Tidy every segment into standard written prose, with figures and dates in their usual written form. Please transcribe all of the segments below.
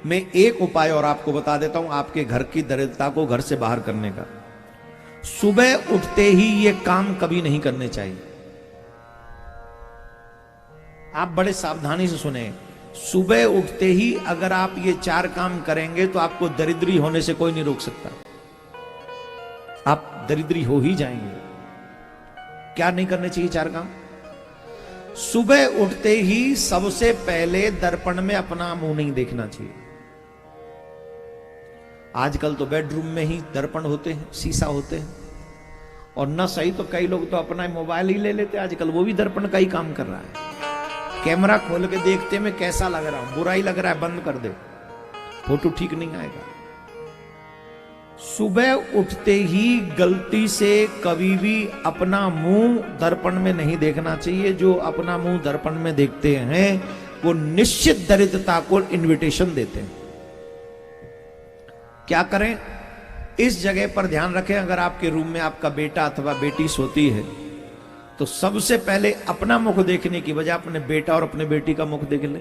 मैं एक उपाय और आपको बता देता हूं आपके घर की दरिद्रता को घर से बाहर करने का। सुबह उठते ही ये काम कभी नहीं करने चाहिए। आप बड़े सावधानी से सुने, सुबह उठते ही अगर आप ये 4 काम करेंगे तो आपको दरिद्री होने से कोई नहीं रोक सकता। आप दरिद्री हो ही जाएंगे। क्या नहीं करने चाहिए 4 काम? सुबह उठते ही सबसे पहले दर्पण में अपना मुंह नहीं देखना चाहिए। आजकल तो बेडरूम में ही दर्पण होते हैं, शीशा होते हैं, और न सही तो कई लोग तो अपना मोबाइल ही ले लेते हैं आजकल, वो भी दर्पण का ही काम कर रहा है। कैमरा खोल के देखते में कैसा लग रहा हूं, बुरा ही लग रहा है, बंद कर दे, फोटो ठीक नहीं आएगा। सुबह उठते ही गलती से कभी भी अपना मुंह दर्पण में नहीं देखना चाहिए। जो अपना मुंह दर्पण में देखते हैं वो निश्चित दरिद्रता को इनविटेशन देते हैं। क्या करें? इस जगह पर ध्यान रखें, अगर आपके रूम में आपका बेटा अथवा बेटी सोती है तो सबसे पहले अपना मुख देखने की बजाय अपने बेटा और अपने बेटी का मुख देख ले।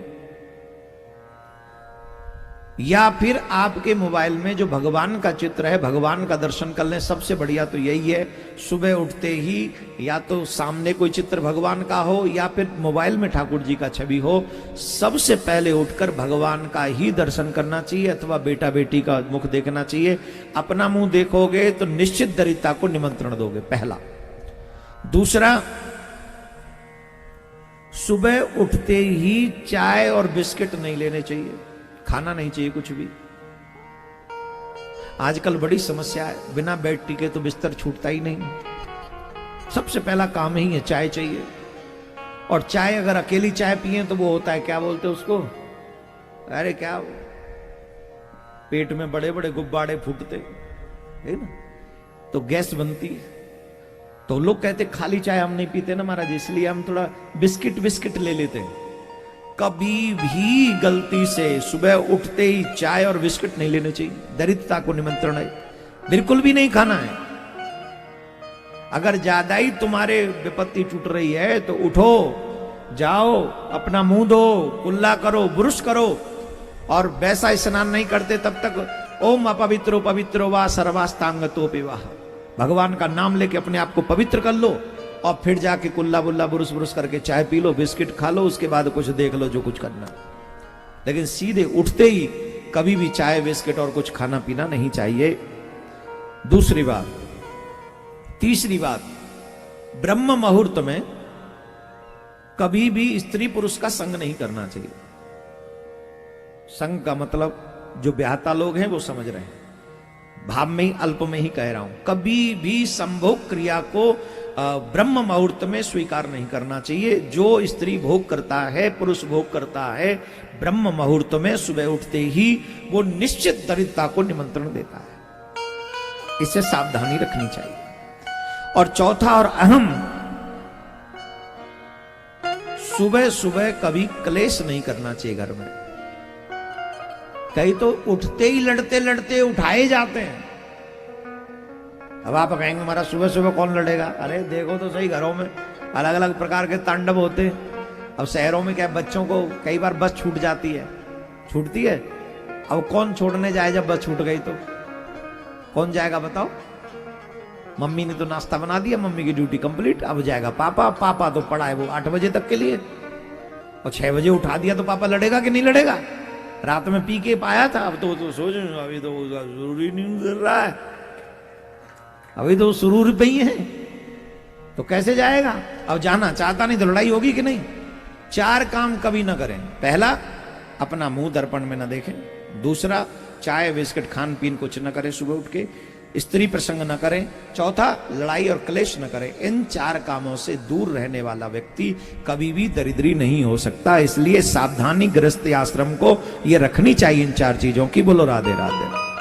या फिर आपके मोबाइल में जो भगवान का चित्र है, भगवान का दर्शन कर लें। सबसे बढ़िया तो यही है, सुबह उठते ही या तो सामने कोई चित्र भगवान का हो या फिर मोबाइल में ठाकुर जी का छवि हो, सबसे पहले उठकर भगवान का ही दर्शन करना चाहिए अथवा बेटा बेटी का मुख देखना चाहिए। अपना मुंह देखोगे तो निश्चित दरिद्रता को निमंत्रण दोगे, पहला। दूसरा, सुबह उठते ही चाय और बिस्किट नहीं लेने चाहिए, खाना नहीं चाहिए कुछ भी। आजकल बड़ी समस्या है, बिना बेड टिके तो बिस्तर छूटता ही नहीं। सबसे पहला काम ही है, चाय चाहिए। और चाय अगर अकेली चाय पिए तो वो होता है, क्या बोलते हैं उसको, अरे क्या, पेट में बड़े बड़े गुब्बारे फूटते है ना, तो गैस बनती है। तो लोग कहते खाली चाय हम नहीं पीते ना महाराज, इसलिए हम थोड़ा बिस्किट ले लेते हैं। कभी भी गलती से सुबह उठते ही चाय और बिस्किट नहीं लेने चाहिए, दरिद्रता को निमंत्रण है, बिल्कुल भी नहीं खाना है। अगर ज्यादा ही तुम्हारे विपत्ति टूट रही है तो उठो, जाओ, अपना मुंह धो, कुल्ला करो, ब्रुश करो, और वैसा स्नान नहीं करते तब तक ओम अपवित्रो पवित्रो वा सर्वास्तांगतो विवाह, भगवान का नाम लेके अपने आप को पवित्र कर लो, और फिर जाके कुल्ला बुल्ला बुरुस बुरुस करके चाय पी लो, बिस्किट खा लो, उसके बाद कुछ देख लो जो कुछ करना। लेकिन सीधे उठते ही कभी भी चाय बिस्किट और कुछ खाना पीना नहीं चाहिए। दूसरी बात। तीसरी बात, ब्रह्म मुहूर्त में कभी भी स्त्री पुरुष का संग नहीं करना चाहिए। संग का मतलब जो ब्याहता लोग हैं वो समझ रहे हैं, भाव में ही अल्प में ही कह रहा हूं। कभी भी संभोग क्रिया को ब्रह्म मुहूर्त में स्वीकार नहीं करना चाहिए। जो स्त्री भोग करता है, पुरुष भोग करता है ब्रह्म मुहूर्त में सुबह उठते ही, वो निश्चित दरिद्रता को निमंत्रण देता है। इससे सावधानी रखनी चाहिए। और चौथा और अहम, सुबह सुबह कभी क्लेश नहीं करना चाहिए घर में। कई तो उठते ही लड़ते लड़ते उठाए जाते हैं। अब आप कहेंगे हमारा सुबह सुबह कौन लड़ेगा? अरे देखो तो सही, घरों में अलग अलग प्रकार के तांडव होते हैं। अब शहरों में क्या, बच्चों को कई बार बस छूट जाती है, छूटती है। अब कौन छोड़ने जाए जब बस छूट गई तो? कौन जाएगा बताओ? मम्मी ने तो नाश्ता बना दिया, मम्मी की ड्यूटी कंप्लीट, अब जाएगा पापा। पापा तो पड़ा है वो 8 बजे तक के लिए, और 6 बजे उठा दिया तो पापा लड़ेगा कि नहीं लड़ेगा? रात में पी के पाया था, अब तो सोच, अभी तो जरूरी नहीं कर रहा है, अभी तो सुरूर पे ही है, तो कैसे जाएगा? अब जाना चाहता नहीं तो लड़ाई होगी कि नहीं? 4 काम कभी ना करें। पहला, अपना मुंह दर्पण में ना देखें। दूसरा, चाय बिस्किट खान पीन कुछ न करें सुबह उठ के। स्त्री प्रसंग न करें। चौथा, लड़ाई और क्लेश न करें। इन 4 कामों से दूर रहने वाला व्यक्ति कभी भी दरिद्री नहीं हो सकता। इसलिए सावधानी गृहस्थी आश्रम को ये रखनी चाहिए इन 4 चीजों की। बोलो राधे राधे।